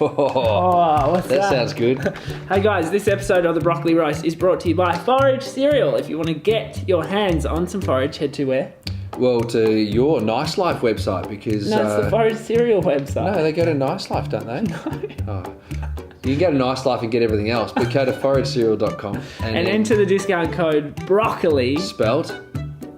Oh, what's that? That sounds good. Hey guys, this episode of the Broccoli Roast is brought to you by Forage Cereal. If you want to get your hands on some forage, head to where? Well, to your Nice Life website because... No, it's the Forage Cereal website. No, they go to Nice Life, don't they? No. Oh. You can go to Nice Life and get everything else, but go to foragecereal.com and enter the discount code BROCCOLI. Spelt?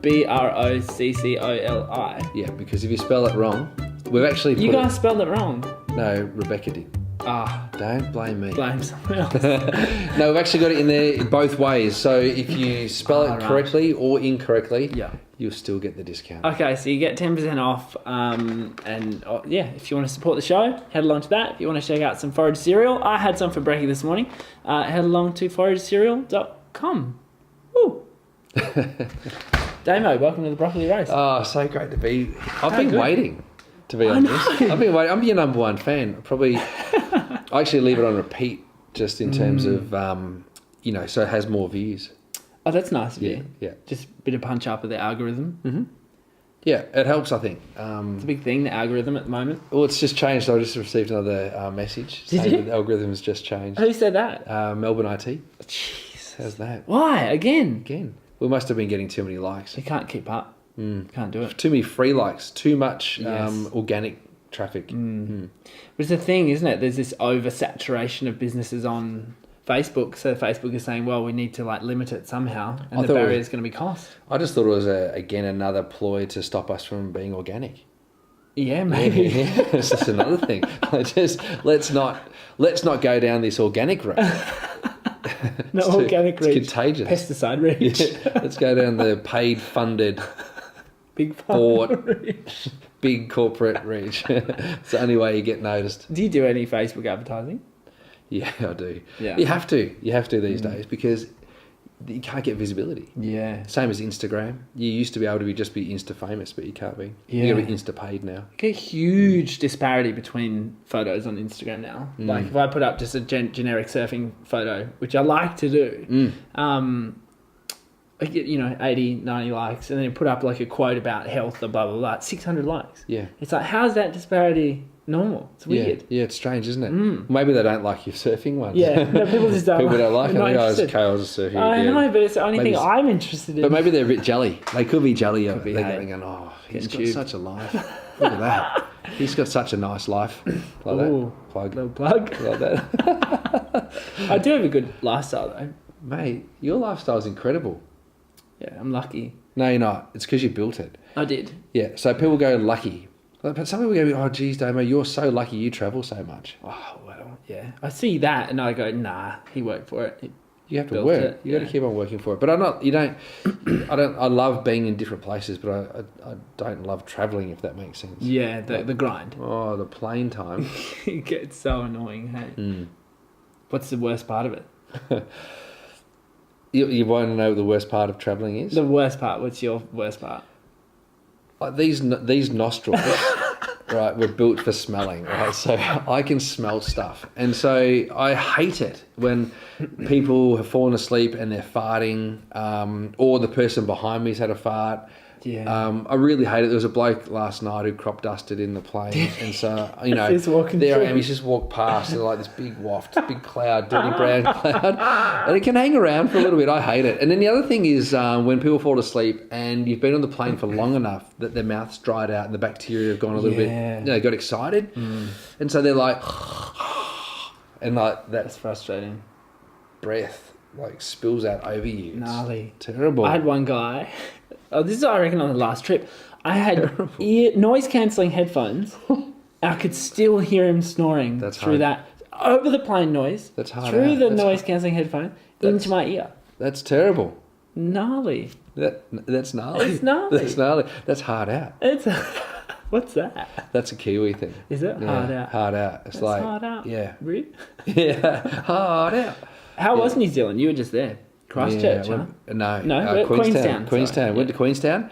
BROCCOLI. Yeah, because if you spell it wrong, we've actually put You guys spelled it wrong. No, Rebecca did. Ah. Don't blame me. Blame someone else. No, we've actually got it in there both ways. So if you spell it correctly or incorrectly, you'll still get the discount. Okay, so you get 10% off. If you want to support the show, head along to that. If you want to check out some forage cereal, I had some for brekkie this morning. Head along to foragecereal.com. Woo! Damo, welcome to the Broccoli Roast. Oh, so great to be. I've been waiting, to be honest. I've been waiting. I'm your number one fan. I actually leave it on repeat just in terms of, so it has more views. Oh, that's nice of you. Yeah. Just a bit of punch up of the algorithm. Mm-hmm. Yeah, it helps, I think. It's a big thing, the algorithm at the moment. Well, it's just changed. I just received another message saying that the algorithm's just changed. Who said that? Melbourne IT. Jeez. How's that? Why? Again? We must have been getting too many likes. You can't keep up. Can't do it. Too many free likes. Too much organic traffic. But it's the thing, isn't it? There's this oversaturation of businesses on Facebook. So Facebook is saying, well, we need to limit it somehow. And the barrier is going to be cost. I just thought it was, another ploy to stop us from being organic. Yeah, maybe. Yeah, it's just another thing. Let's not go down this organic road. Organic reach. It's contagious. Pesticide reach. Yeah, let's go down the paid, funded, bought, big corporate reach. It's the only way you get noticed. Do you do any Facebook advertising? Yeah, I do. Yeah. You have to these days because you can't get visibility. Yeah. Same as Instagram. You used to be able to just be Insta famous, but you can't be. Yeah. You got to be Insta paid now. You get a huge disparity between photos on Instagram now. Like if I put up just a generic surfing photo, which I like to do, I get 80, 90 likes, and then you put up a quote about health or blah blah blah, 600 likes. Yeah. It's like, how's that disparity normal? It's weird. Yeah, it's strange, isn't it? Maybe they don't like your surfing ones. Yeah, no, people just don't. People don't like it. Interested. Kale's a surfing. I know, but it's the only thing I'm interested in. But maybe they're a bit jelly. They could be jelly. They're going, he's got such a life. Look at that. He's got such a nice life. Like that. Plug. Little plug. Like that. I do have a good lifestyle though. Mate, your lifestyle is incredible. Yeah, I'm lucky. No, you're not. It's because you built it. I did. Yeah, so people go lucky. But some people go, oh, geez, Damo, you're so lucky you travel so much. Oh, well, yeah. I see that and I go, nah, he worked for it. You have to work. You got to keep on working for it. But I love being in different places, but I don't love travelling, if that makes sense. Yeah, the grind. Oh, the plane time. It gets so annoying, hey? What's the worst part of it? You want to know what the worst part of travelling is? The worst part. What's your worst part? These nostrils, right, were built for smelling, right? So I can smell stuff. And so I hate it when people have fallen asleep and they're farting, or the person behind me's had a fart. Yeah. I really hate it. There was a bloke last night who crop dusted in the plane. And so, He's walking there through. I am. He's just walked past and this big waft, big cloud, dirty brown cloud. And it can hang around for a little bit. I hate it. And then the other thing is when people fall asleep and you've been on the plane for long enough that their mouth's dried out and the bacteria have gone a little bit, got excited. And so they're like, and that's frustrating. Breath spills out over you. It's gnarly. Terrible. I had one guy... Oh, this is, I reckon, on the last trip. I had noise-cancelling headphones. I could still hear him snoring through that. Over the plane noise. That's hard. Through the noise-cancelling headphone into my ear. That's terrible. Gnarly. That's gnarly. It's gnarly. That's gnarly. That's hard out. What's that? That's a Kiwi thing. Is it? Yeah, hard out. Hard out. It's hard out. Yeah. Really? Yeah. Hard out. How was New Zealand? You were just there. Christchurch, huh? No. Queenstown. Queenstown. Went to Queenstown.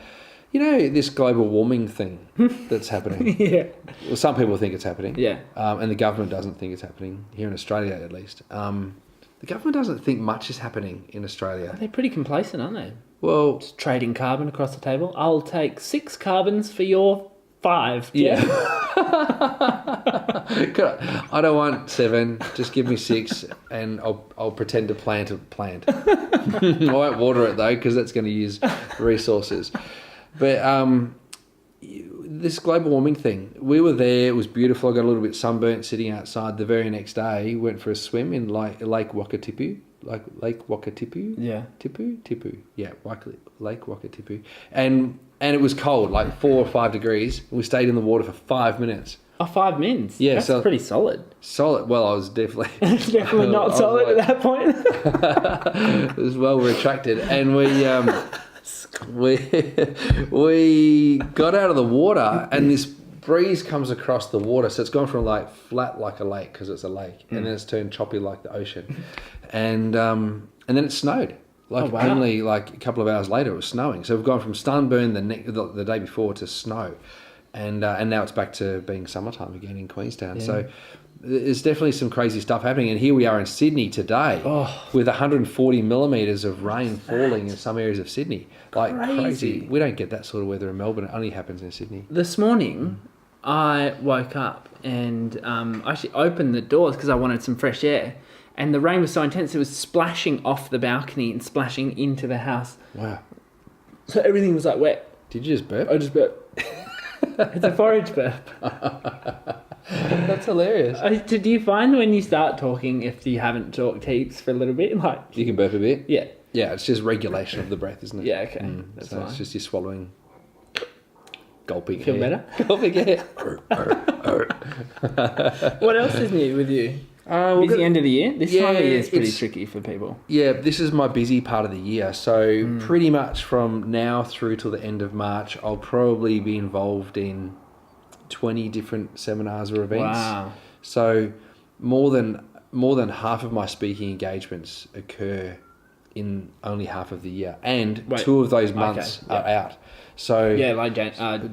This global warming thing that's happening. Yeah. Well, some people think it's happening. Yeah. And the government doesn't think it's happening, here in Australia at least. The government doesn't think much is happening in Australia. They're pretty complacent, aren't they? Well... Just trading carbon across the table. I'll take 6 carbons for your 5. Yeah. I don't want 7. Just give me 6, and I'll pretend to plant a plant. I won't water it though, because that's going to use resources. But this global warming thing, we were there. It was beautiful. I got a little bit sunburnt sitting outside. The very next day, went for a swim in Lake Wakatipu. Lake Wakatipu. Yeah. Tipu. Yeah, Lake Wakatipu. And it was cold, like 4 or 5 degrees. We stayed in the water for 5 minutes. Oh, 5 minutes? Yeah, that's pretty solid. Solid. Well, I was definitely... Definitely not solid at that point. It was well retracted. And we got out of the water, and this breeze comes across the water. So it's gone from like flat like a lake, because it's a lake, and then it's turned choppy like the ocean. And then it snowed. Only like a couple of hours later, it was snowing. So we've gone from sunburn the day before to snow, and now it's back to being summertime again in Queenstown. Yeah. So there's definitely some crazy stuff happening. And here we are in Sydney today with 140 millimetres of rain falling in some areas of Sydney. Like crazy. We don't get that sort of weather in Melbourne. It only happens in Sydney. This morning, I woke up and I actually opened the doors because I wanted some fresh air. And the rain was so intense, it was splashing off the balcony and splashing into the house. Wow. So everything was like wet. Did you just burp? I just burped. It's a forage burp. That's hilarious. Do you find when you start talking, if you haven't talked heaps for a little bit, like... You can burp a bit? Yeah. Yeah, it's just regulation of the breath, isn't it? Yeah, okay. That's so fine. It's just you swallowing, gulping. Feel better? Gulping air. What else is new with you? Busy end of the year? This time of year is pretty tricky for people. Yeah, this is my busy part of the year. So pretty much from now through till the end of March, I'll probably be involved in 20 different seminars or events. Wow. So more than half of my speaking engagements occur in only half of the year. And 2 of those months are out. So yeah, like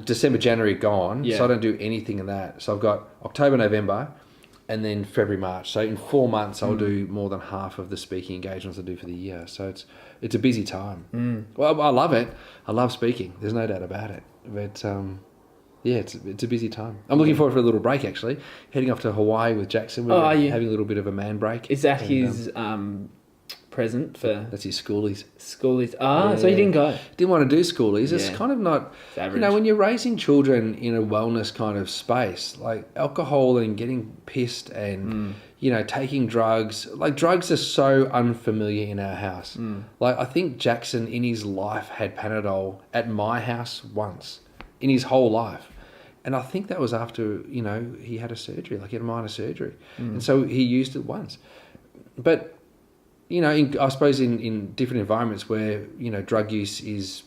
December, January gone. Yeah. So I don't do anything in that. So I've got October, November, and then February, March. So in 4 months, I'll do more than half of the speaking engagements I do for the year. So it's a busy time. Well, I love it. I love speaking. There's no doubt about it. But yeah, it's a busy time. I'm looking forward for a little break, actually. Heading off to Hawaii with Jackson. We're having a little bit of a man break. Is that his present for... That's his schoolies. Schoolies. So he didn't go. Didn't want to do schoolies. It's kind of not... It's average. You know, when you're raising children in a wellness kind of space, like alcohol and getting pissed and, you know, taking drugs. Like, drugs are so unfamiliar in our house. Like, I think Jackson in his life had Panadol at my house once in his whole life. And I think that was after, you know, he had a surgery, like he had a minor surgery. And so he used it once. But... You know, I suppose in different environments where, you know, drug use is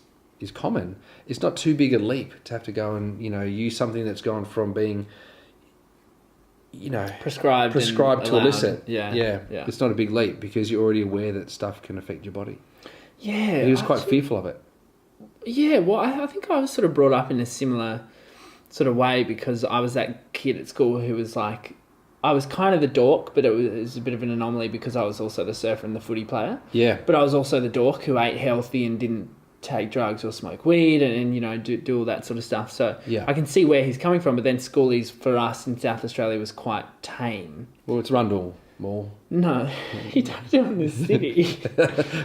common, it's not too big a leap to have to go and, you know, use something that's gone from being, you know... Prescribed to illicit. Yeah. It's not a big leap because you're already aware that stuff can affect your body. Yeah. He was quite fearful of it. Yeah, well, I think I was sort of brought up in a similar sort of way because I was that kid at school who was like... I was kind of the dork, but it was a bit of an anomaly because I was also the surfer and the footy player. Yeah. But I was also the dork who ate healthy and didn't take drugs or smoke weed and you know, do all that sort of stuff. So I can see where he's coming from, but then schoolies for us in South Australia was quite tame. Well, it's Rundle Mall. No, you don't do it in the city.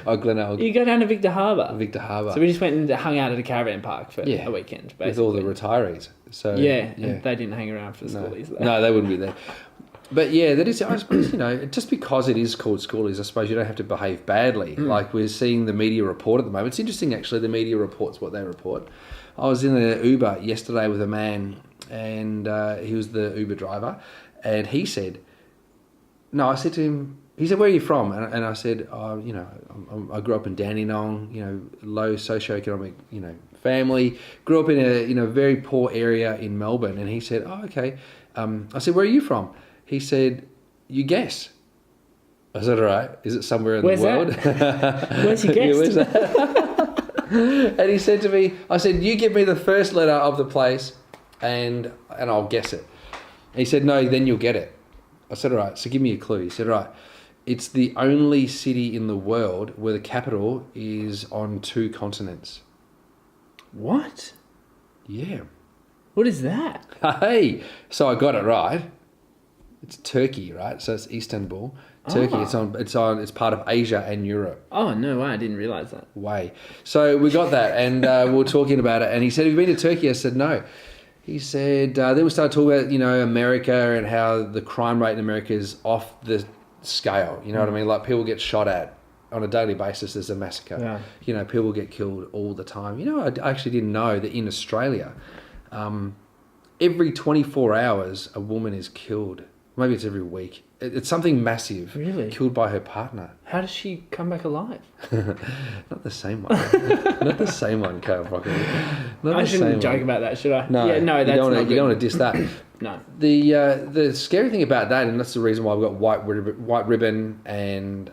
Glenelg. You go down to Victor Harbour. So we just went and hung out at a caravan park for a weekend, basically. With all the retirees. So and they didn't hang around for the schoolies. No, they wouldn't be there. But yeah, that is, I suppose, you know, just because it is called schoolies, I suppose you don't have to behave badly. Like we're seeing the media report at the moment. It's interesting, actually, the media reports what they report. I was in an Uber yesterday with a man, and he was the Uber driver, and he said, I said to him, he said, where are you from? And I said, you know, I grew up in Dandenong, you know, low socioeconomic, you know, family. Grew up in a, you know, very poor area in Melbourne. And he said, okay. I said, where are you from? He said, you guess. I said, all right. Is it somewhere in the world? Where's your guess? Where's that? And he said to me, I said, you give me the first letter of the place and I'll guess it. And he said, no, then you'll get it. I said, all right, so give me a clue. He said, all right, it's the only city in the world where the capital is on 2 continents. What? Yeah. What is that? Hey, so I got it right. It's Turkey, right? So it's Istanbul. Turkey. Oh. It's part of Asia and Europe. Oh, no way. I didn't realise that. Way. So we got that, and we were talking about it. And he said, "Have you been to Turkey?" I said, "No." He said, then we started talking about, America and how the crime rate in America is off the scale. You know what I mean? Like, people get shot at on a daily basis. There's a massacre. Yeah. People get killed all the time. I actually didn't know that in Australia, every 24 hours, a woman is killed. Maybe it's every week. It's something massive. Really? Killed by her partner. How does she come back alive? Not the same one. Not the same one, Kale Broccoli. I shouldn't joke about that, should I? No, yeah, no, that's not good. You don't want to diss that. No. The scary thing about that, and that's the reason why we've got white ribbon and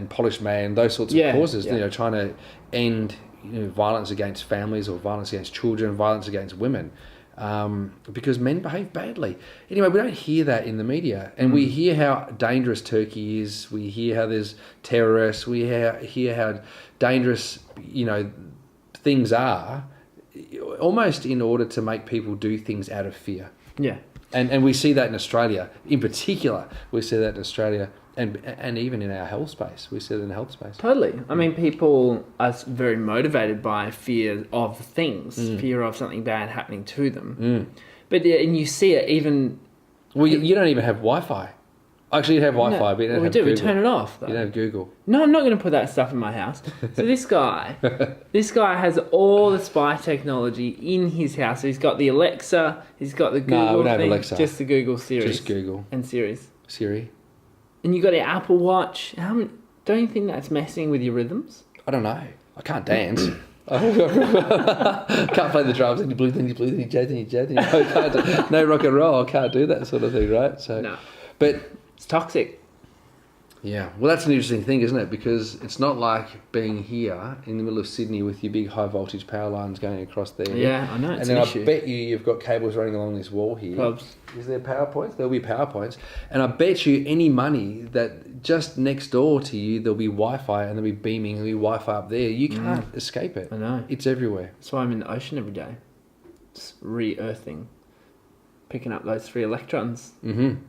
polished man, those sorts of causes. Yeah. Trying to end violence against families or violence against children, violence against women. Because men behave badly. Anyway, we don't hear that in the media. And we hear how dangerous Turkey is. We hear how there's terrorists. We hear how dangerous, things are, almost in order to make people do things out of fear. Yeah. And we see that in Australia. In particular, we see that in Australia and even in our health space. We see it in the health space. Totally. I mean, people are very motivated by fear of things, fear of something bad happening to them. But and you see it even... Well, you don't even have Wi-Fi. Actually, you have Wi-Fi, but you don't have we do. Google. We turn it off, though. You don't have Google. No, I'm not going to put that stuff in my house. So this guy has all the spy technology in his house. So he's got the Alexa, he's got the Google we don't have thing, Alexa. just the Google Series. Just Google. And Series. Siri. And you got your Apple Watch. Don't you think that's messing with your rhythms? I don't know. I can't dance. I can't play the drums. And you blue, then you blue, then you jazz, then you jazz. No rock and roll. I can't do that sort of thing, right? So, no. But it's toxic. Yeah, well, that's an interesting thing, isn't it? Because it's not like being here in the middle of Sydney with your big high voltage power lines going across there. Yeah, I know. It's and then an issue. I bet you've got cables running along this wall here. Probs. Is there power points? There'll be power points. And I bet you any money that just next door to you there'll be Wi-Fi and there'll be beaming and there'll be Wi-Fi up there. You can't escape it. I know. It's everywhere. That's why I'm in the ocean every day. Just re-earthing. Picking up those free electrons. Mm-hmm.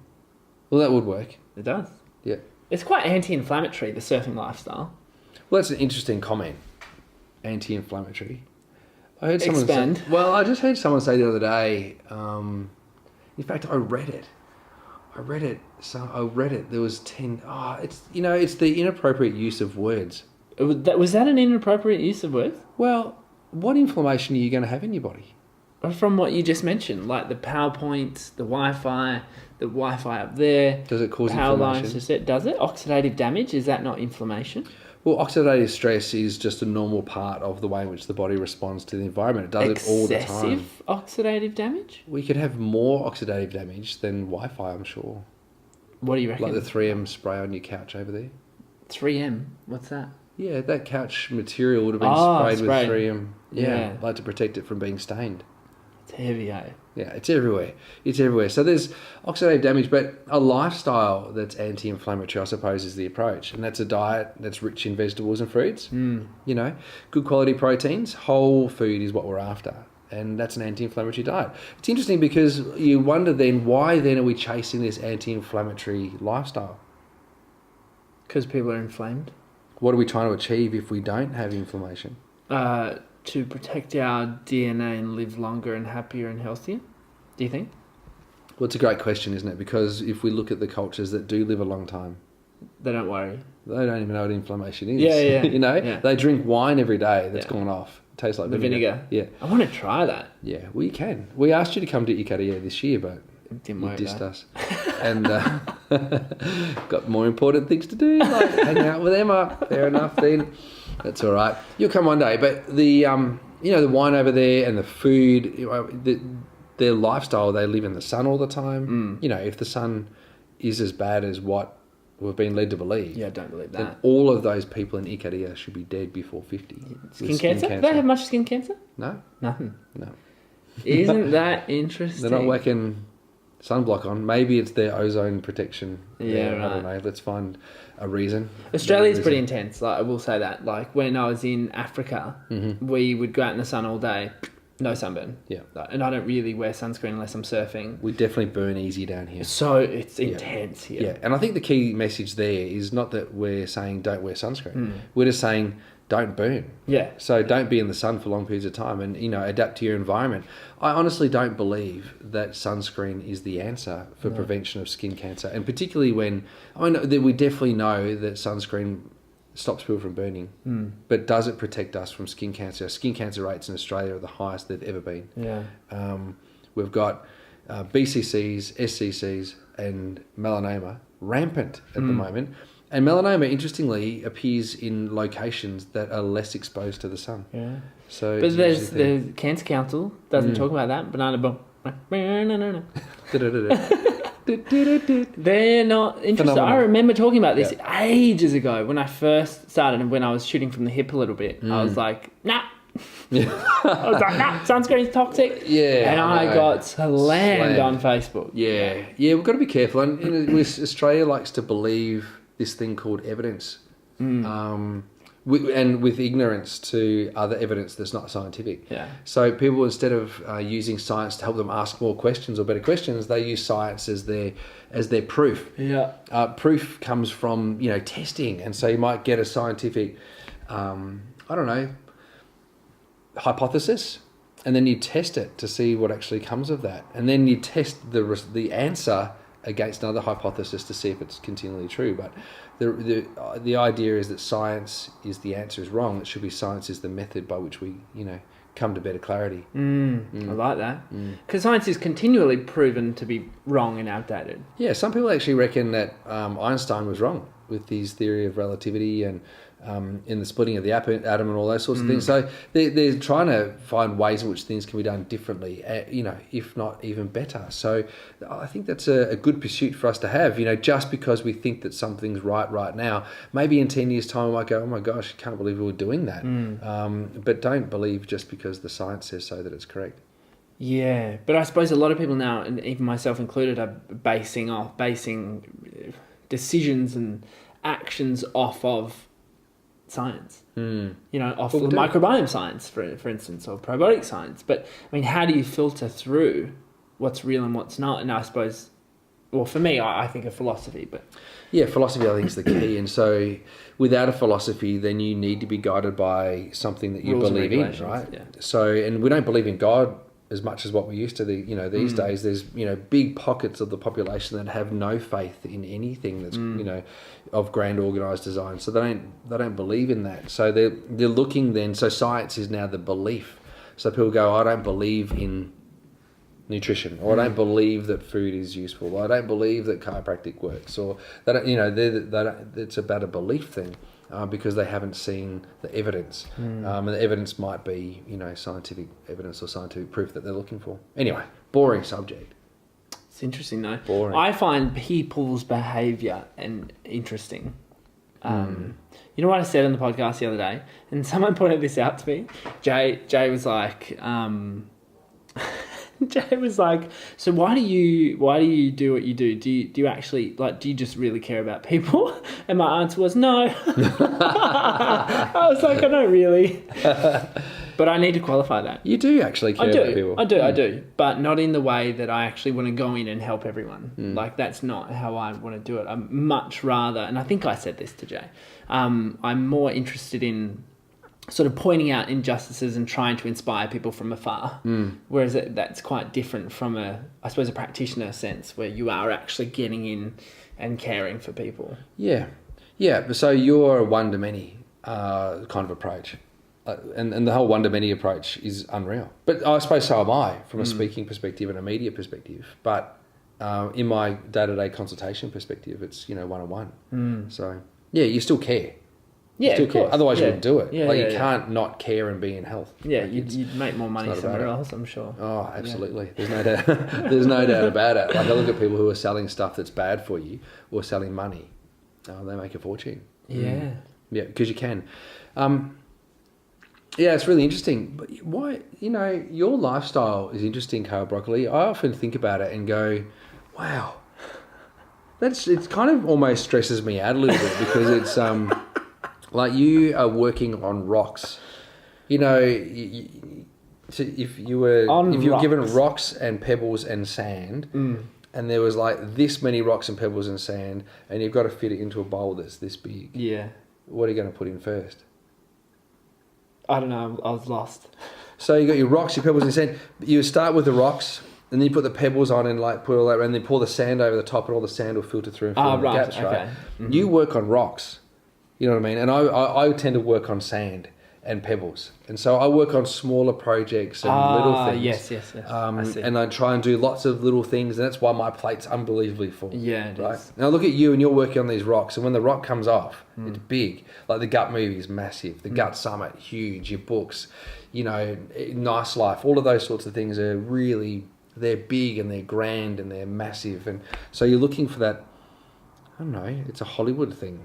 Well, that would work. It does. Yeah. It's quite anti-inflammatory, the surfing lifestyle. Well, that's an interesting comment. Anti-inflammatory. I heard someone Expand. say... Well, I just heard someone say the other day... in fact, I read it. There was 10... it's the inappropriate use of words. Was that an inappropriate use of words? Well, what inflammation are you going to have in your body? From what you just mentioned, like the PowerPoint, the Wi-Fi up there. Does it cause power inflammation? lines to set. Does it? Oxidative damage, is that not inflammation? Well, oxidative stress is just a normal part of the way in which the body responds to the environment. It does it all the time. Excessive oxidative damage? We could have more oxidative damage than Wi-Fi, I'm sure. What do you reckon? Like the 3M spray on your couch over there. 3M? What's that? Yeah, that couch material would have been sprayed with 3M. Yeah. Like to protect it from being stained. It's heavy, eh? Yeah, it's everywhere. It's everywhere. So there's oxidative damage, but a lifestyle that's anti-inflammatory, I suppose, is the approach. And that's a diet that's rich in vegetables and fruits. Good quality proteins. Whole food is what we're after. And that's an anti-inflammatory diet. It's interesting because you wonder then, why then are we chasing this anti-inflammatory lifestyle? Because people are inflamed. What are we trying to achieve if we don't have inflammation? To protect our DNA and live longer and happier and healthier? Do you think? Well, it's a great question, isn't it? Because if we look at the cultures that do live a long time, they don't worry. They don't even know what inflammation is. Yeah. They drink wine every day that's gone off. It tastes like vinegar. Yeah. I want to try that. Yeah, well, you can. We asked you to come to Ikaria this year, but didn't you dissed us. And got more important things to do, like hang out with Emma. Fair enough then. That's all right. You'll come one day. But the the wine over there and the food, their lifestyle, they live in the sun all the time. If the sun is as bad as what we've been led to believe. Yeah, I don't believe that. Then all of those people in Ikaria should be dead before 50. Skin cancer? Do they have much skin cancer? No. Nothing. No. Isn't that interesting? They're not whacking sunblock on. Maybe it's their ozone protection. Yeah, right. I don't know. Let's find a reason. Australia's pretty intense. Like, I will say that. Like when I was in Africa, we would go out in the sun all day, No sunburn. Yeah. And I don't really wear sunscreen unless I'm surfing. We definitely burn easy down here. So it's intense here. Yeah, and I think the key message there is not that we're saying don't wear sunscreen. We're just saying don't burn. Yeah. So don't be in the sun for long periods of time and, adapt to your environment. I honestly don't believe that sunscreen is the answer for prevention of skin cancer. And particularly when, we definitely know that sunscreen stops people from burning, but does it protect us from skin cancer? Skin cancer rates in Australia are the highest they've ever been. Yeah. We've got BCCs, SCCs, and melanoma rampant at the moment. And melanoma, interestingly, appears in locations that are less exposed to the sun. Yeah. So, but there's the Cancer Council doesn't talk about that. Banana boom. They're not interested. Phenomenal. I remember talking about this ages ago when I first started and when I was shooting from the hip a little bit. I was like, nah. I was like, nah, sunscreen's toxic. Yeah. And I got slammed on Facebook. Yeah. Yeah, we've got to be careful. And Australia likes to believe this thing called evidence. With ignorance to other evidence that's not scientific. Yeah. So people, instead of using science to help them ask more questions or better questions, they use science as their proof. Yeah. Proof comes from testing, and so you might get a scientific, hypothesis, and then you test it to see what actually comes of that, and then you test the answer against another hypothesis to see if it's continually true. But the idea is that science is the answer is wrong. It should be science is the method by which we come to better clarity. I like that, because science is continually proven to be wrong and outdated. Yeah, some people actually reckon that Einstein was wrong with his theory of relativity and in the splitting of the atom and all those sorts of things. So they're trying to find ways in which things can be done differently, if not even better. So I think that's a good pursuit for us to have, just because we think that something's right now. Maybe in 10 years' time we might go, oh my gosh, I can't believe we were doing that. But don't believe just because the science says so that it's correct. Yeah, but I suppose a lot of people now, and even myself included, are basing decisions and actions off of science, off of microbiome science, for instance, or probiotic science. But I mean, how do you filter through what's real and what's not? And I suppose, well, for me, I think of philosophy, but yeah, philosophy I think is the key. And so, without a philosophy, then you need to be guided by something that you rules believe in, right? Yeah. So, and we don't believe in God as much as what we used to. These days, there's big pockets of the population that have no faith in anything that's of grand organised design. So they don't believe in that. So they're looking then. So science is now the belief. So people go, I don't believe in nutrition, or I don't believe that food is useful, or I don't believe that chiropractic works, or they don't, it's about a belief thing. Because they haven't seen the evidence. And the evidence might be, scientific evidence or scientific proof that they're looking for. Anyway, boring subject. It's interesting though. Boring. I find people's behaviour interesting. You know what I said on the podcast the other day? And someone pointed this out to me. Jay was like... Jay was like, so why do you do what you do? Do you actually, do you just really care about people? And my answer was no. I was like, I don't really. But I need to qualify that. You do actually care about people. I do. But not in the way that I actually want to go in and help everyone. That's not how I want to do it. I'm much rather, and I think I said this to Jay, I'm more interested in sort of pointing out injustices and trying to inspire people from afar. Whereas that's quite different from a practitioner sense where you are actually getting in and caring for people. Yeah. So you're a one-to-many kind of approach. And the whole one-to-many approach is unreal. But I suppose so am I from a speaking perspective and a media perspective. But in my day-to-day consultation perspective, it's, one-on-one. So, yeah, you still care. Yeah, still care. Otherwise, you wouldn't do it. Yeah, you can't not care and be in health. Yeah, you'd make more money somewhere else, I'm sure. Oh, absolutely. Yeah. There's no doubt. There's no doubt about it. Like I look at people who are selling stuff that's bad for you or selling money. They make a fortune. Yeah. Yeah, because you can. Yeah, it's really interesting. But why? Your lifestyle is interesting, Kale Broccoli. I often think about it and go, wow. It kind of almost stresses me out a little bit because it's like you are working on rocks. So if you were rocks. given rocks and pebbles and sand, and there was like this many rocks and pebbles and sand, and you've got to fit it into a bowl that's this big. Yeah. What are you going to put in first? I don't know. I was lost. So you got your rocks, your pebbles and sand. You start with the rocks, and then you put the pebbles on and like put all that around, and then pour the sand over the top, and all the sand will filter through and fill in the gaps, right? Okay. Mm-hmm. You work on rocks. You know what I mean? And I tend to work on sand and pebbles. And so I work on smaller projects and little things. Yes. I see. And I try and do lots of little things, and that's why my plate's unbelievably full. Yeah, it right? is. Now look at you, and you're working on these rocks, and when the rock comes off, it's big. Like the Gut movie is massive. The Gut Summit, huge. Your books, you know, Nice Life, all of those sorts of things are really, they're big and they're grand and they're massive. And so you're looking for that, I don't know, it's a Hollywood thing.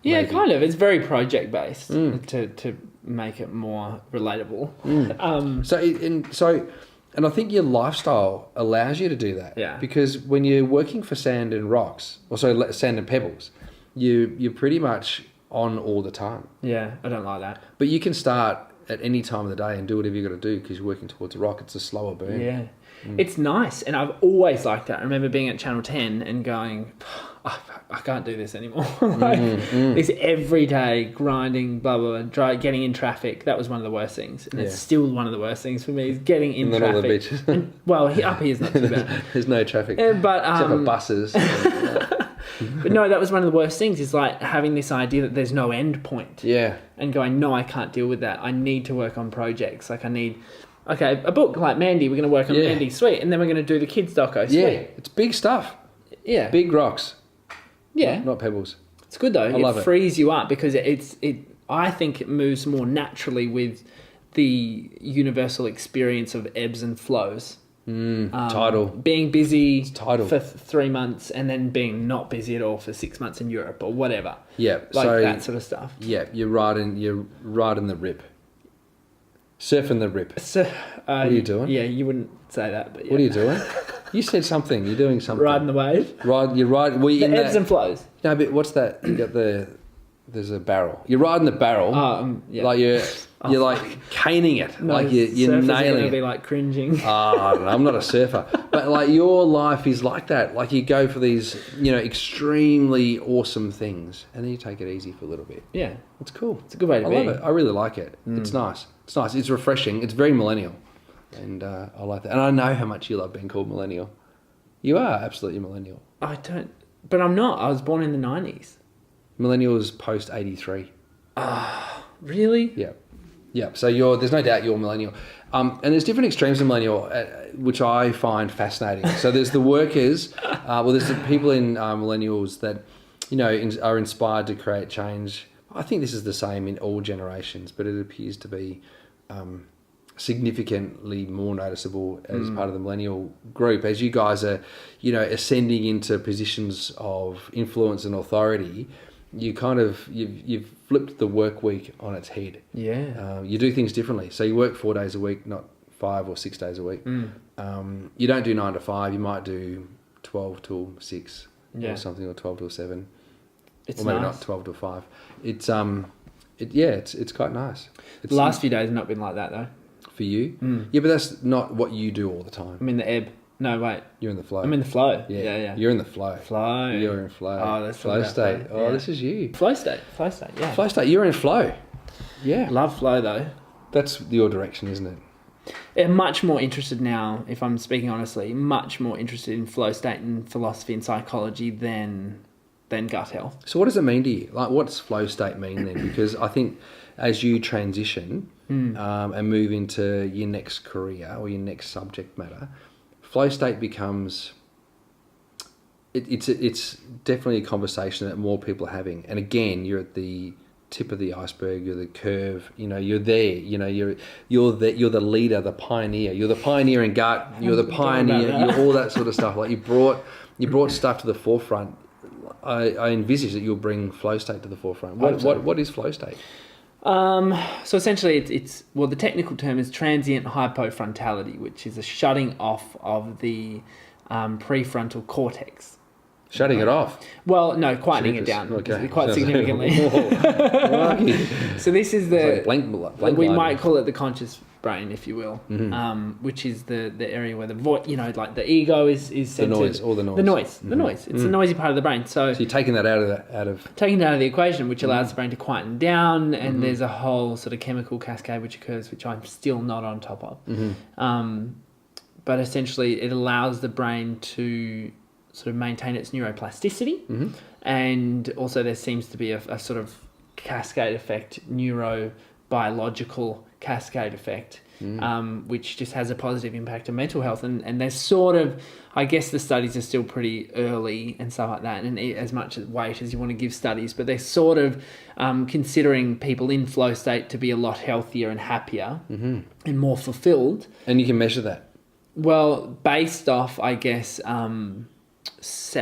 Yeah, maybe. kind of. It's very project based to make it more relatable. And I think your lifestyle allows you to do that. Yeah. Because when you're working for sand and rocks, sand and pebbles, you're pretty much on all the time. Yeah, I don't like that. But you can start at any time of the day and do whatever you've got to do because you're working towards a rock. It's a slower burn. Yeah. It's nice, and I've always liked that. I remember being at Channel 10 and going, I can't do this anymore. This everyday grinding, blah, blah, blah, getting in traffic. That was one of the worst things. And it's still one of the worst things for me is getting in and traffic. All the bitches. Up here is not too bad. There's no traffic. But, except for buses. But no, that was one of the worst things is like having this idea that there's no end point. Yeah. And going, no, I can't deal with that. I need to work on projects. Like I need... Okay, a book like Mandy, we're going to work on Mandy, sweet. And then we're going to do the kids doco, sweet. Yeah, it's big stuff. Yeah. Big rocks. Yeah. Not pebbles. It's good though. It frees you up because I think it moves more naturally with the universal experience of ebbs and flows. Tidal. Being busy tidal. for 3 months and then being not busy at all for 6 months in Europe or whatever. Yeah. Like that sort of stuff. Yeah, you're riding the rip. Surfing the rip. So, what are you doing? Yeah, you wouldn't say that, but yeah. What are you doing? You said something. You're doing something. Riding the wave. You're riding. The ebbs and flows. No, but what's that? You got there's a barrel. You're riding the barrel. Yeah. Like you're like caning it. No, like you're nailing gonna it. be like cringing. I don't know, I'm not a surfer, but like your life is like that. Like you go for these, extremely awesome things, and then you take it easy for a little bit. Yeah, it's cool. It's a good way to be. I love it. I really like it. It's nice. It's nice. It's refreshing. It's very millennial, and I like that. And I know how much you love being called millennial. You are absolutely millennial. I don't, but I'm not. I was born in the 90s. Millennials post 83. Really? Yeah. Yeah, so there's no doubt you're a millennial. And there's different extremes of millennial, which I find fascinating. So there's the workers, there's the people in millennials that, are inspired to create change. I think this is the same in all generations, but it appears to be significantly more noticeable as part of the millennial group. As you guys are, ascending into positions of influence and authority, you kind of you've flipped the work week on its head. Yeah. You do things differently. So you work 4 days a week, not 5 or 6 days a week. You don't do 9 to 5. You might do 12 till 6 or something, or 12 till 7. It's or maybe nice. not 12 till 5. It's it's quite nice. It's The last few days have not been like that though. for you. Yeah, but that's not what you do all the time. I'm in the ebb. No, wait. You're in the flow. I'm in the flow. Yeah. You're in the flow. Flow. You're in flow. Oh, that's flow state. Flow. Oh, this is you. Flow state. Yeah. Flow state. You're in flow. Yeah. Love flow though. That's your direction, isn't it? I'm much more interested now, if I'm speaking honestly, much more interested in flow state and philosophy and psychology than gut health. So what does it mean to you? Like, what's flow state mean then? Because I think as you transition and move into your next career or your next subject matter, flow state becomes... It's definitely a conversation that more people are having. And again, you're at the tip of the iceberg, you're the curve, you're there, you're the leader, the pioneer. You're the pioneer in gut, you're the pioneer, you're all that sort of stuff. Like you brought stuff to the forefront. I envisage that you'll bring flow state to the forefront. What is flow state? So essentially it's the technical term is transient hypofrontality, which is a shutting off of the prefrontal cortex. Shutting it off. Well, no, quietening it down quite significantly. So this is the blank we lighting. might call it the conscious brain, if you will, which is the area where the voice, like the ego is centered. The noise. The noise. It's the noisy part of the brain. So you're taking that out of taking it out of the equation, which allows the brain to quieten down, and there's a whole sort of chemical cascade which occurs, which I'm still not on top of. But essentially, it allows the brain to sort of maintain its neuroplasticity, and also there seems to be a sort of cascade effect, neurobiological cascade effect, which just has a positive impact on mental health. And there's sort of, I guess the studies are still pretty early and stuff like that, and as much weight as you want to give studies, but they're sort of considering people in flow state to be a lot healthier and happier and more fulfilled. And you can measure that. Well, based off, I guess, a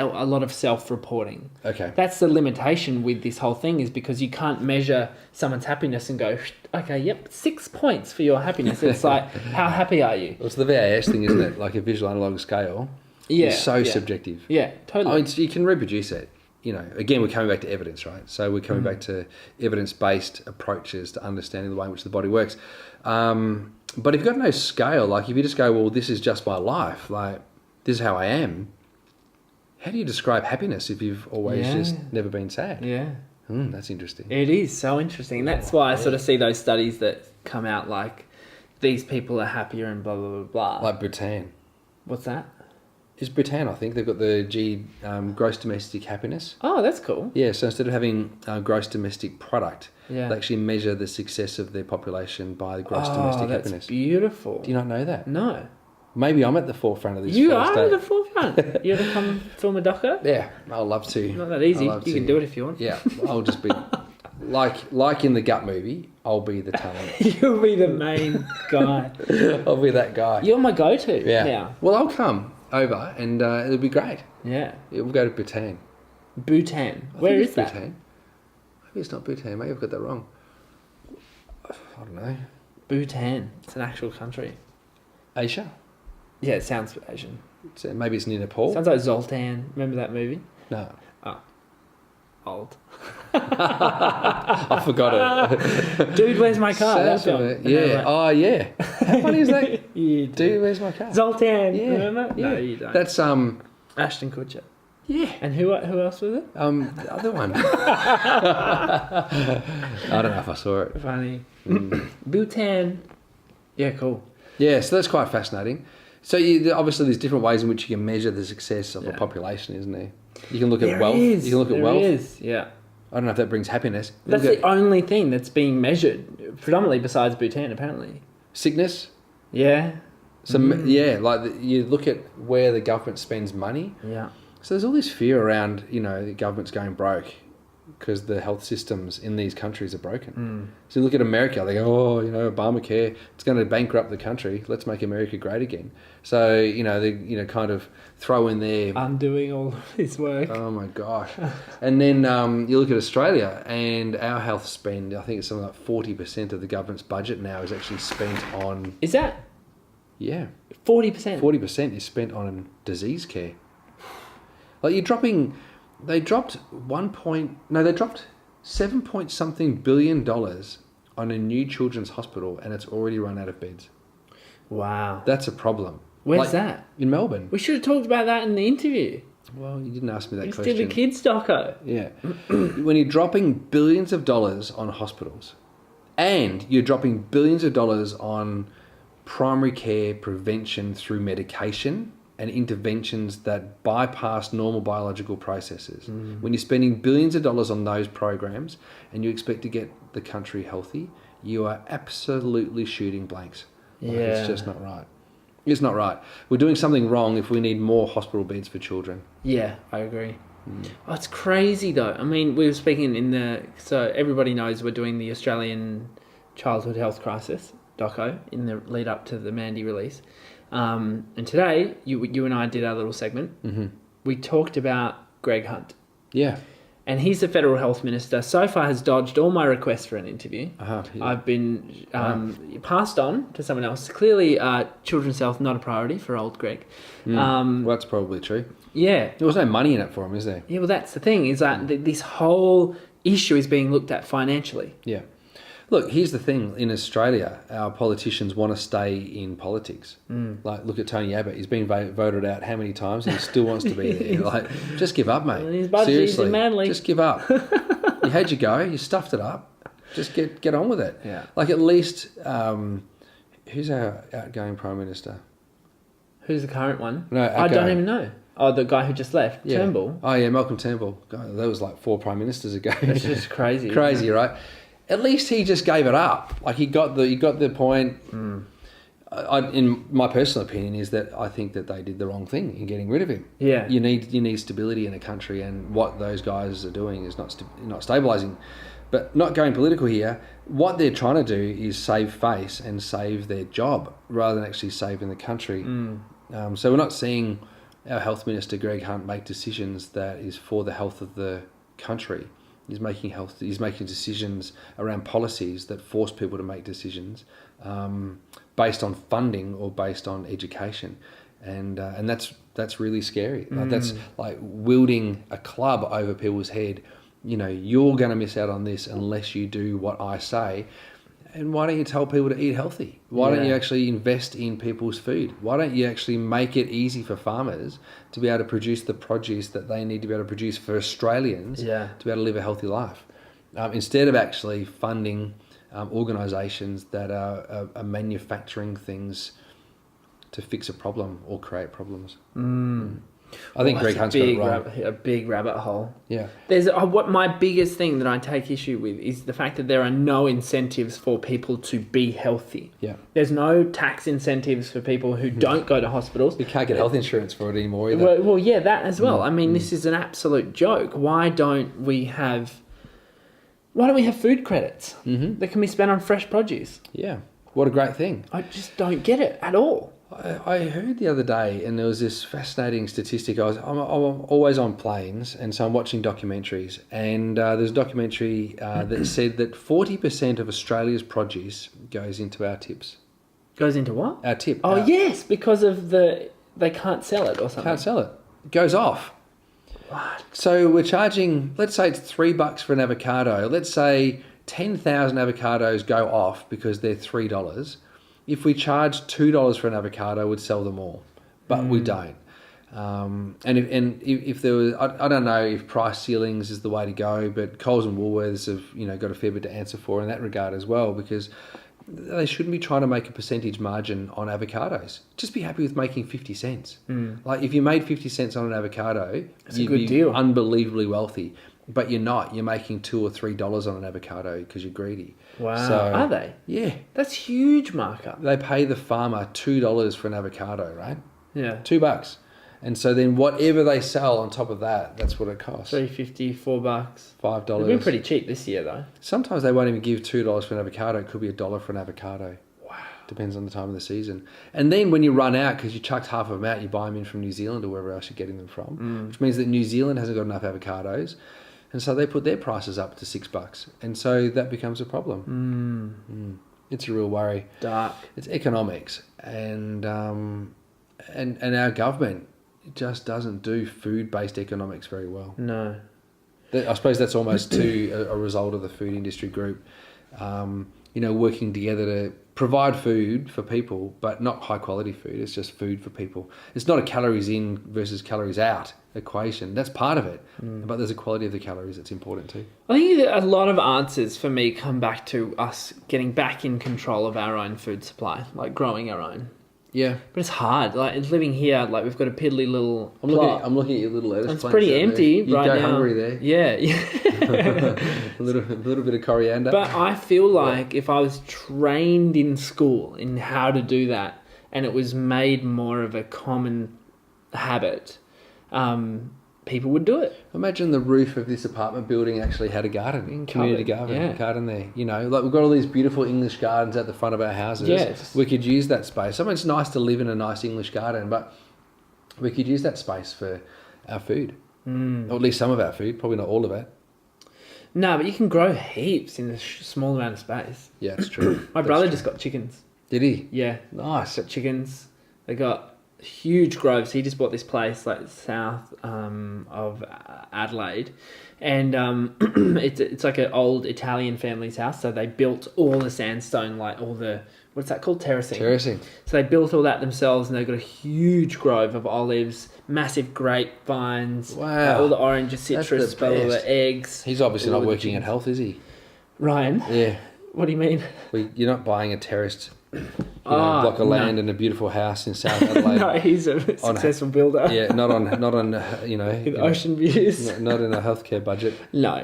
lot of self-reporting. Okay. That's the limitation with this whole thing, is because you can't measure someone's happiness and go, okay, yep, 6 points for your happiness. It's like, how happy are you? Well, it's the VAS thing, isn't it? Like a visual analog scale. Yeah. It's so subjective. Yeah, totally. I mean, you can reproduce it. Again, we're coming back to evidence, right? So we're coming back to evidence-based approaches to understanding the way in which the body works. But if you've got no scale, like if you just go, well, this is just my life, like this is how I am, how do you describe happiness if you've always just never been sad? Yeah. That's interesting. It is so interesting. And that's why I sort of see those studies that come out like, these people are happier and blah, blah, blah, blah. Like Bhutan. What's that? It's Bhutan, I think. They've got the gross domestic happiness. Oh, that's cool. Yeah, so instead of having gross domestic product, they Yeah. actually measure the success of their population by the gross domestic that's happiness. beautiful. Do you not know that? No. Maybe I'm at the forefront of this. You first are day. at the forefront. You ever come film a doco? Yeah, I'd love to. Not that easy. I'd love You to. can do it if you want. Yeah, I'll just be like in the Gut movie. I'll be the talent. You'll be the main guy. I'll be that guy. You're my go-to Yeah. now. Well, I'll come over and it'll be great. Yeah. We'll go to Bhutan. Bhutan. I Where think is it's that? Bhutan. Maybe it's not Bhutan. Maybe I've got that wrong. I don't know. Bhutan. It's an actual country. Asia. Yeah, it sounds Asian. Maybe it's near Nepal. Sounds like Zoltan. Remember that movie? No. Old. I forgot it. Dude, where's my car? That Sounds film. of it. Yeah. Oh, yeah. How funny is that? You Dude, where's my car? Zoltan. Yeah. Remember? Yeah. No, you don't. That's Ashton Kutcher. Yeah. And who else was it? The other one. I don't know if I saw it. Funny. Bhutan. Yeah, cool. Yeah, so that's quite fascinating. So obviously there's different ways in which you can measure the success of a population, isn't there? You can look at wealth. You can look at wealth. There is, yeah. I don't know if that brings happiness. That's the only thing that's being measured, predominantly besides Bhutan, apparently. Sickness. Yeah. So you look at where the government spends money. Yeah. So there's all this fear around, the government's going broke because the health systems in these countries are broken. So you look at America, they go, Obamacare, it's going to bankrupt the country. Let's make America great again. So, they kind of throw in their... Undoing all of this work. Oh my gosh. And then you look at Australia and our health spend, I think it's something like 40% of the government's budget now is actually spent on... Is that? Yeah. 40%? 40% is spent on disease care. Like they dropped 7 point something billion dollars on a new children's hospital and it's already run out of beds. Wow. That's a problem. Where's that? In Melbourne. We should have talked about that in the interview. Well, you didn't ask me that Just question. did the kids doco. Yeah. When you're dropping billions of dollars on hospitals and you're dropping billions of dollars on primary care prevention through medication and interventions that bypass normal biological processes. When you're spending billions of dollars on those programs and you expect to get the country healthy, you are absolutely shooting blanks. Like, it's just not right. It's not right. We're doing something wrong if we need more hospital beds for children. Yeah, I agree. Oh, it's crazy though. I mean, we were speaking so everybody knows we're doing the Australian Childhood Health Crisis doco in the lead up to the Mandy release. And today, you and I did our little segment. We talked about Greg Hunt. Yeah. and he's the federal health minister. So far, has dodged all my requests for an interview. Yeah. I've been passed on to someone else. Clearly, children's health not a priority for old Greg. Well, that's probably true. Yeah, There was no money in it for him, is there? yeah. Well, that's the thing. Is that this whole issue is being looked at financially. Yeah. Look, here's the thing. In Australia, our politicians want to stay in politics. Like, look at Tony Abbott. He's been voted out how many times and he still wants to be there. Like, just give up, mate. His budget is Seriously. Manly. Just give up. You had your go. You stuffed it up. Just get on with it. Yeah. Like, at least, who's our outgoing Prime Minister? Who's the current one? No, I don't outgoing. even know. Oh, the guy who just left, Yeah. Turnbull. Oh, yeah, Malcolm Turnbull. God, that was like 4 Prime Ministers ago. It's just crazy. Crazy, right? At least he just gave it up. Like, he got the point. In my personal opinion, is that I think that they did the wrong thing in getting rid of him. Yeah. You need stability in a country, and what those guys are doing is not stabilising. But not going political here, what they're trying to do is save face and save their job rather than actually saving the country. So we're not seeing our health minister Greg Hunt make decisions that is for the health of the country. He's making decisions around policies that force people to make decisions based on funding or based on education, and that's really scary. Like, that's like wielding a club over people's head. You know, you're going to miss out on this unless you do what I say. And why don't you tell people to eat healthy? Why don't you actually invest in people's food? Why don't you actually make it easy for farmers to be able to produce the produce that they need to be able to produce for Australians to be able to live a healthy life? Instead of actually funding organisations that are manufacturing things to fix a problem or create problems. I think Greg Hunt's got it wrong. A big rabbit hole. Yeah. There's what my biggest thing that I take issue with is the fact that there are no incentives for people to be healthy. Yeah. There's no tax incentives for people who don't go to hospitals. You can't get health insurance for it anymore either. Well, yeah, that as well. I mean, this is an absolute joke. Why don't we have food credits that can be spent on fresh produce? Yeah. What a great thing. I just don't get it at all. I heard the other day, and there was this fascinating statistic. I'm always on planes, and so I'm watching documentaries. And there's a documentary that said that 40% of Australia's produce goes into our tips. Goes into what? Our tip. Oh, yes, because of they can't sell it or something. Can't sell it. It goes off. What? So we're charging, let's say it's $3 for an avocado. Let's say 10,000 avocados go off because they're $3. If we charged $2 for an avocado, we'd sell them all, but we don't. And if there was, I don't know if price ceilings is the way to go, but Coles and Woolworths have got a fair bit to answer for in that regard as well, because they shouldn't be trying to make a percentage margin on avocados. Just be happy with making 50 cents. Like, if you made 50 cents on an avocado, you'd be deal. Unbelievably wealthy. But you're not. You're making $2 or $3 on an avocado because you're greedy. Wow. So, are they? Yeah. That's huge markup. They pay the farmer $2 for an avocado, right? Yeah. $2. And so then whatever they sell on top of that, that's what it costs. $3.50, $4. $5. They've been pretty cheap this year, though. Sometimes they won't even give $2 for an avocado. It could be $1 for an avocado. Wow. Depends on the time of the season. And then when you run out, because you chucked half of them out, you buy them in from New Zealand or wherever else you're getting them from, which means that New Zealand hasn't got enough avocados. And so they put their prices up to $6. And so that becomes a problem. It's a real worry. Dark. It's economics. And our government just doesn't do food-based economics very well. No. I suppose that's almost a result of the food industry group, working together to provide food for people, but not high-quality food. It's just food for people. It's not a calories in versus calories out equation. That's part of it, but there's a quality of the calories that's important too. I think that a lot of answers for me come back to us getting back in control of our own food supply, like growing our own. Yeah, but it's hard. Like, it's living here, like, we've got a piddly little plot. I'm looking at your little lettuce. It's pretty empty right now. You go hungry there. Yeah. a little bit of coriander. But I feel like if I was trained in school in how to do that, and it was made more of a common habit, people would do it. Imagine the roof of this apartment building actually had a garden, community garden there. Like, we've got all these beautiful English gardens at the front of our houses. Yes. We could use that space. I mean, it's nice to live in a nice English garden, but we could use that space for our food. Or at least some of our food, probably not all of it. No, but you can grow heaps in a small amount of space. Yeah, it's true. My brother just got chickens. Did he? Yeah. Nice. Got chickens. They got huge groves. He just bought this place like south of Adelaide, and it's like an old Italian family's house. So they built all the sandstone, like all the, what's that called? Terracing. So they built all that themselves, and they've got a huge grove of olives, massive grapevines, Wow. all the oranges, citrus, all the eggs. He's obviously not working at health, is he? Ryan? Yeah. What do you mean? Well, you're not buying a terraced block of land and a beautiful house in South Adelaide. No, he's a successful builder. Yeah, not on With ocean views. Not in a healthcare budget. No,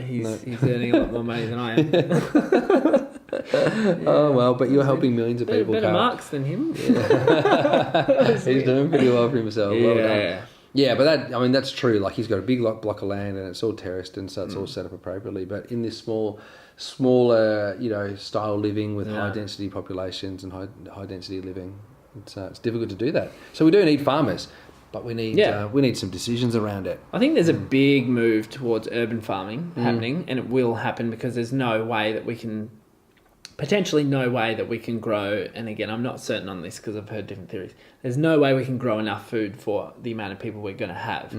he's earning a lot more money than I am. Oh well, but you're helping millions of people. Better marks than him. Yeah. He's doing pretty well for himself. Yeah. Well done. Yeah, but that's true. Like he's got a big block of land and it's all terraced and so it's all set up appropriately. But in this smaller, style living with high density populations and high density living, it's difficult to do that. So we do need farmers, but we need some decisions around it. I think there's a big move towards urban farming happening, and it will happen because there's no way that we can grow, and again, I'm not certain on this because I've heard different theories. There's no way we can grow enough food for the amount of people we're going to have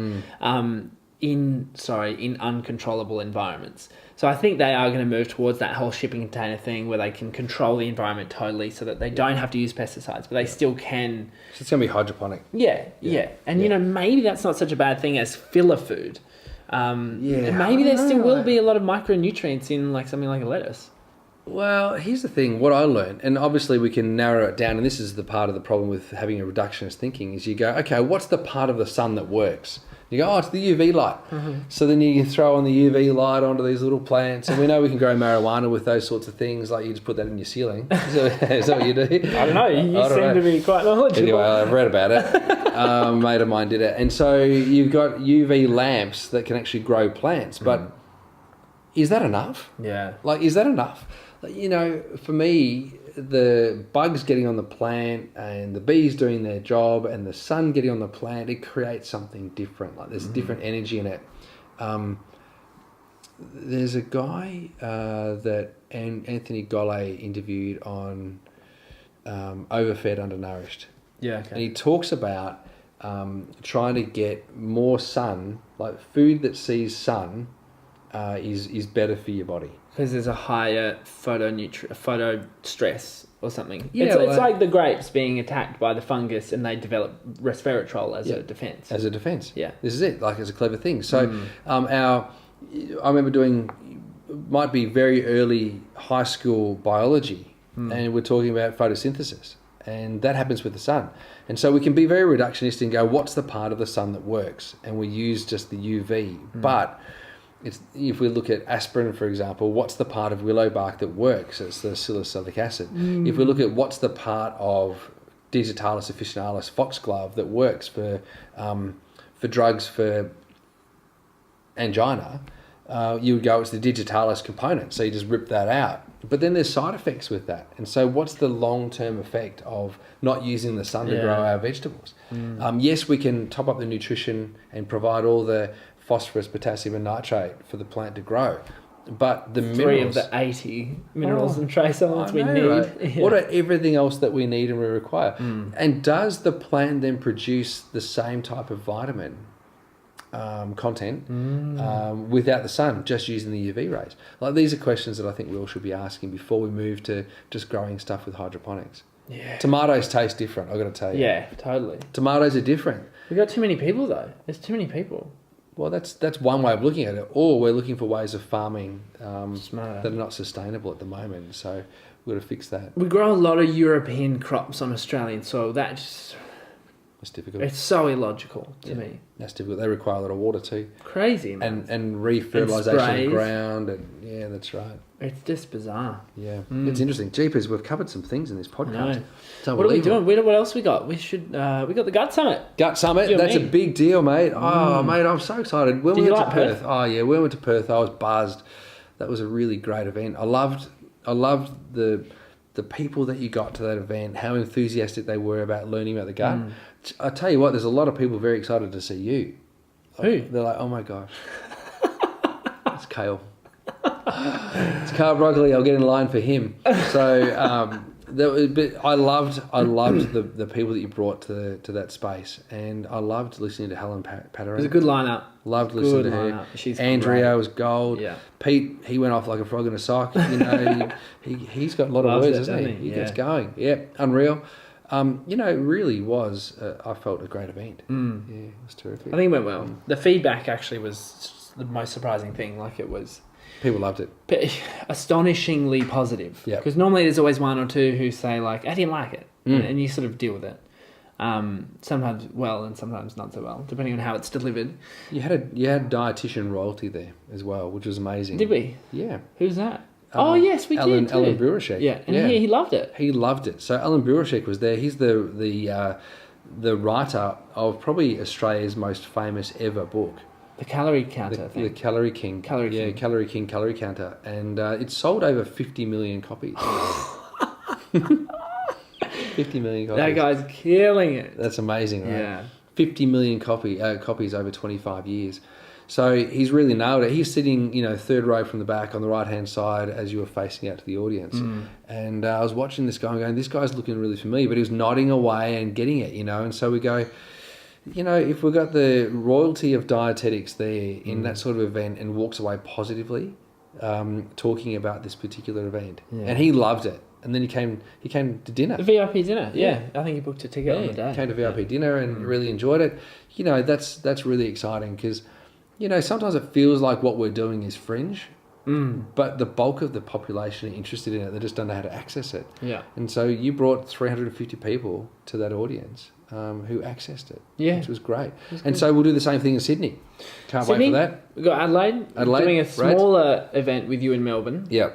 in uncontrollable environments. So I think they are going to move towards that whole shipping container thing where they can control the environment totally so that they don't have to use pesticides, but they still can. So it's going to be hydroponic. Yeah. And, maybe that's not such a bad thing as filler food. And maybe there still will be a lot of micronutrients in like something like a lettuce. Well, here's the thing. What I learned, and obviously we can narrow it down, and this is the part of the problem with having a reductionist thinking, is you go, okay, what's the part of the sun that works? You go, it's the UV light. Mm-hmm. So then you can throw on the UV light onto these little plants, and we know we can grow marijuana with those sorts of things, like you just put that in your ceiling. Is that what you do? I don't know. You seem to be quite knowledgeable. Anyway, I've read about it. A mate of mine did it. And so you've got UV lamps that can actually grow plants, but is that enough? Yeah. Like, is that enough? For me, the bugs getting on the plant and the bees doing their job and the sun getting on the plant, it creates something different. Like there's a different energy in it. There's a guy that Anthony Golay interviewed on Overfed, Undernourished. Yeah, okay. And he talks about trying to get more sun, like food that sees sun is better for your body. Because there's a higher photo stress or something. Yeah, it's like the grapes being attacked by the fungus and they develop resveratrol as a defense. As a defense. Yeah. This is it, like as a clever thing. So I remember doing, might be very early high school biology, and we're talking about photosynthesis. And that happens with the sun. And so we can be very reductionist and go, what's the part of the sun that works? And we use just the UV. But if we look at aspirin, for example, what's the part of willow bark that works? It's the salicylic acid. If we look at what's the part of digitalis officinalis, foxglove, that works for drugs for angina, you would go, it's the digitalis component. So you just rip that out. But then there's side effects with that. And so what's the long-term effect of not using the sun to grow our vegetables? Yes, we can top up the nutrition and provide all the phosphorus, potassium and nitrate for the plant to grow. But the minerals... 3 of the 80 minerals and trace elements we need. Right? Yeah. What are everything else that we need and we require? And does the plant then produce the same type of vitamin content without the sun, just using the UV rays? Like, these are questions that I think we all should be asking before we move to just growing stuff with hydroponics. Yeah. Tomatoes taste different, I've got to tell you. Yeah, totally. Tomatoes are different. We've got too many people, though. There's too many people. Well, that's one way of looking at it. Or we're looking for ways of farming that are not sustainable at the moment. So we've got to fix that. We grow a lot of European crops on Australian soil. That's difficult. It's so illogical to me. That's difficult. They require a lot of water too. Crazy, man. And re-fertilisation of the ground. And yeah, that's right. It's just bizarre. Yeah. It's interesting. Jeepers, we've covered some things in this podcast. What are we doing? What else we got? We should. We got the Gut Summit. Gut Summit. That's a big deal, mate. Oh, mate, I'm so excited. When we went to Perth. Oh yeah, we went to Perth. I was buzzed. That was a really great event. I loved the people that you got to that event. How enthusiastic they were about learning about the gut. I tell you what, there's a lot of people very excited to see you. Who? They're like, oh my gosh, it's Kale. It's Kale Broccoli. I'll get in line for him. So I loved the people that you brought to that space, and I loved listening to Helen Patterson. It was a good lineup. Loved listening to her. She's Andrea great. was gold. Yeah. Pete, he went off like a frog in a sock. You know, he's got a lot of words, doesn't he? He gets going. Yeah, unreal. You know, it really was. I felt a great event. Yeah, it was terrific. I think it went well. The feedback actually was the most surprising thing. Like it was. People loved it. Astonishingly positive. Yeah. Because normally there's always one or two who say like, I didn't like it. And you sort of deal with it. Sometimes well and sometimes not so well, depending on how it's delivered. You had dietitian royalty there as well, which was amazing. Did we? Yeah. Who's that? Yes, we did too. Alan Burashek. Yeah, and he loved it. He loved it. So Alan Burashek was there. He's the writer of probably Australia's most famous ever book. The Calorie Counter thing. The Calorie King. Calorie King, Calorie Counter. And it sold over 50 million copies. 50 million copies. That guy's killing it. That's amazing, right? Yeah. 50 million copies over 25 years. So he's really nailed it. He's sitting, third row from the back on the right-hand side as you were facing out to the audience. And I was watching this guy and going, this guy's looking really familiar, but he was nodding away and getting it, And so we go, if we've got the royalty of dietetics there in that sort of event and walks away positively, talking about this particular event. Yeah. And he loved it. And then he came to dinner. The VIP dinner, yeah. I think he booked a ticket on the day. Came to VIP dinner and really enjoyed it. That's really exciting because, sometimes it feels like what we're doing is fringe, but the bulk of the population are interested in it. They just don't know how to access it. Yeah. And so you brought 350 people to that audience who accessed it, which was great. And so we'll do the same thing in Sydney. Can't wait for that. We've got Adelaide doing a smaller event with you in Melbourne. Yeah.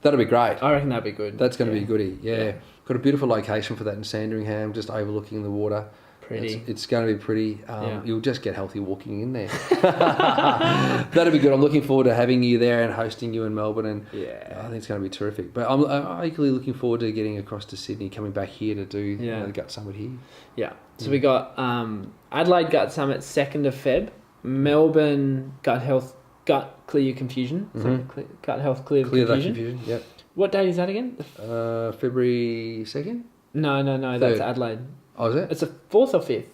That'll be great. I reckon that'd be good. That's going to be a goodie, yeah. Got a beautiful location for that in Sandringham, just overlooking the water. Pretty. It's going to be pretty. You'll just get healthy walking in there. That'll be good. I'm looking forward to having you there and hosting you in Melbourne, and I think it's going to be terrific. But I'm equally looking forward to getting across to Sydney, coming back here to do the Gut Summit here. Yeah. So we got Adelaide Gut Summit 2nd of Feb, Melbourne Gut Clear Your Confusion. Gut Health Clear the Confusion. Yep. What date is that again? February 2nd? No. That's Adelaide. Oh, is it? It's the 4th or 5th?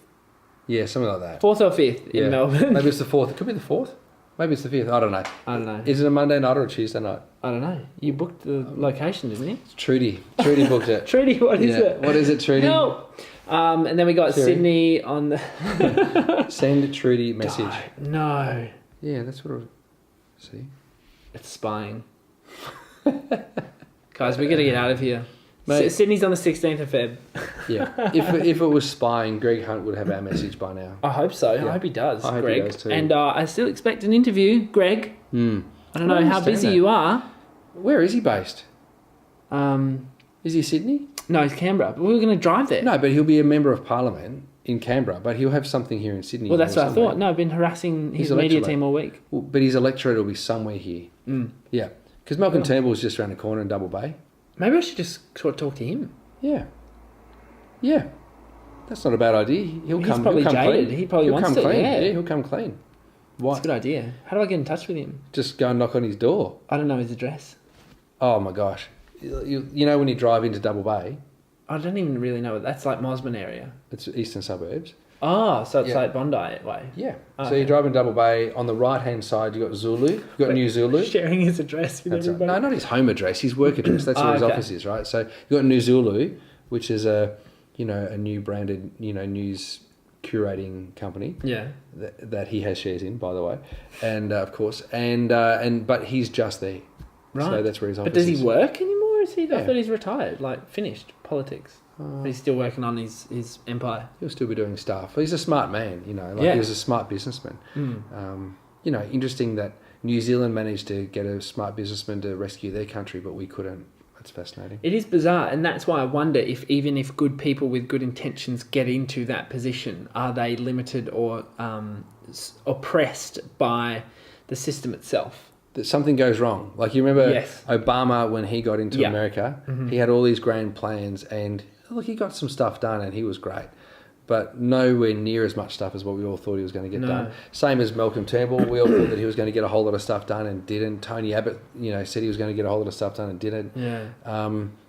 Yeah, something like that. 4th or 5th in Melbourne. Maybe it's the 4th. It could be the 4th. Maybe it's the 5th. I don't know. Is it a Monday night or a Tuesday night? I don't know. You booked the location, didn't you? Trudy booked it. Trudy, what is it? What is it, Trudy? Help! And then we got Sydney on the... Send Trudy message. No. Yeah, that's what it was. See? It's spying. Guys, we got to get out of here. Mate, Sydney's on the 16th of Feb. Yeah. If it was spying, Greg Hunt would have our message by now. I hope so. Yeah. I hope he does, I hope Greg. he does too. And I still expect an interview, Greg. I don't know how busy you are. Where is he based? Is he Sydney? No, he's Canberra. But we were going to drive there. No, but he'll be a member of Parliament in Canberra, but he'll have something here in Sydney. Well, that's what I thought. No, I've been harassing his media team all week. Well, but his electorate will be somewhere here. Yeah. Because Malcolm Turnbull is just around the corner in Double Bay. Maybe I should just talk to him. Yeah. Yeah. That's not a bad idea. He's probably jaded. Clean. He probably wants to. Clean. Yeah, he'll come clean. That's a good idea. How do I get in touch with him? Just go and knock on his door. I don't know his address. Oh my gosh. You know when you drive into Double Bay? I don't even really know. That's like Mosman area. It's eastern suburbs. Oh, so it's like Bondi way. Yeah. So you drive in Double Bay. On the right-hand side, you've got Zulu. You've got New Zulu. Sharing his address with everybody. No, not his home address. His work address. That's where his office is, right? So you've got New Zulu, which is a new branded, news curating company. Yeah. That he has shares in, by the way, and of course, but he's just there. Right. So that's where his office is. But does he work anymore? Is he? I thought he's retired, like finished politics. But he's still working on his empire. He'll still be doing stuff. He's a smart man, he was a smart businessman. Interesting that New Zealand managed to get a smart businessman to rescue their country, but we couldn't. That's fascinating. It is bizarre, and that's why I wonder if even if good people with good intentions get into that position, are they limited or oppressed by the system itself? That something goes wrong. Like you remember Obama when he got into America, he had all these grand plans and look, he got some stuff done and he was great. but nowhere near as much stuff as what we all thought he was going to get No. done. Same as Malcolm Turnbull. We all thought that he was going to get a whole lot of stuff done and didn't. Tony Abbott, said he was going to get a whole lot of stuff done and didn't. Yeah.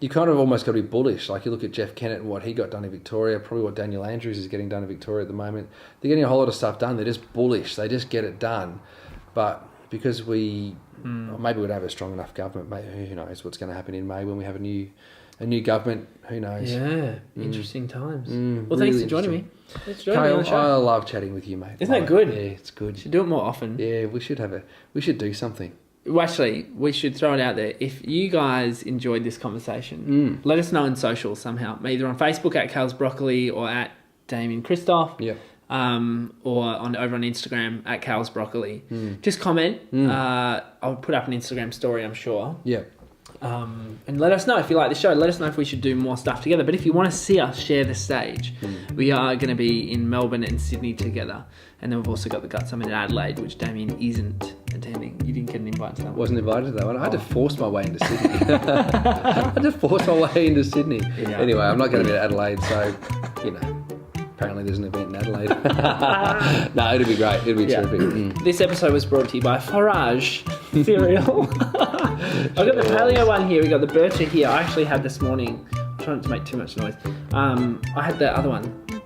You kind of almost got to be bullish. Like you look at Jeff Kennett and what he got done in Victoria, probably what Daniel Andrews is getting done in Victoria at the moment. They're getting a whole lot of stuff done. They're just bullish. They just get it done. But because maybe we don't have a strong enough government, maybe, who knows what's going to happen in May when we have a new government, who knows? Yeah, interesting times. Well, really thanks for joining me. Thanks for joining me on Kale, the show. I love chatting with you, mate. Isn't that good? Yeah, it's good. Should do it more often. Yeah, we should do something. Well, actually, we should throw it out there. If you guys enjoyed this conversation, let us know in socials somehow. Either on Facebook at Kale's Broccoli or at Damian Kristof. Yep. Or over on Instagram at Kale's Broccoli. Just comment. I'll put up an Instagram story, I'm sure. Yeah. And let us know if you like the show. Let us know if we should do more stuff together. But if you want to see us share the stage, we are going to be in Melbourne and Sydney together. And then we've also got the Gut Summit in Adelaide, which Damien isn't attending. You didn't get an invite to that one. Wasn't invited to that one. I had to force my way into Sydney. Yeah. Anyway, I'm not going to be at Adelaide, so, apparently there's an event in Adelaide. No, it'll be great. It'll be terrific. This episode was brought to you by Forage cereal. I've got the paleo one here. We got the Bircher here. I actually had this morning. I'm trying not to make too much noise. I had the other one,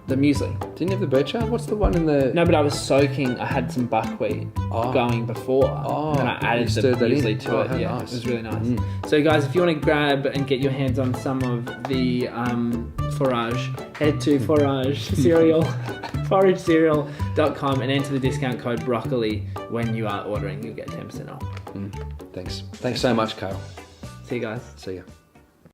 the muesli. Didn't you have the Bircher? What's the one in the... No, but I was soaking. I had some buckwheat going before. And then I added the muesli to it. Yeah, nice. It was really nice. So guys, if you want to grab and get your hands on some of the Forage, head to Forage cereal, foragecereal.com and enter the discount code broccoli when you are ordering. You'll get 10% off. Thanks. Thanks so much, Kale. See you guys. See ya.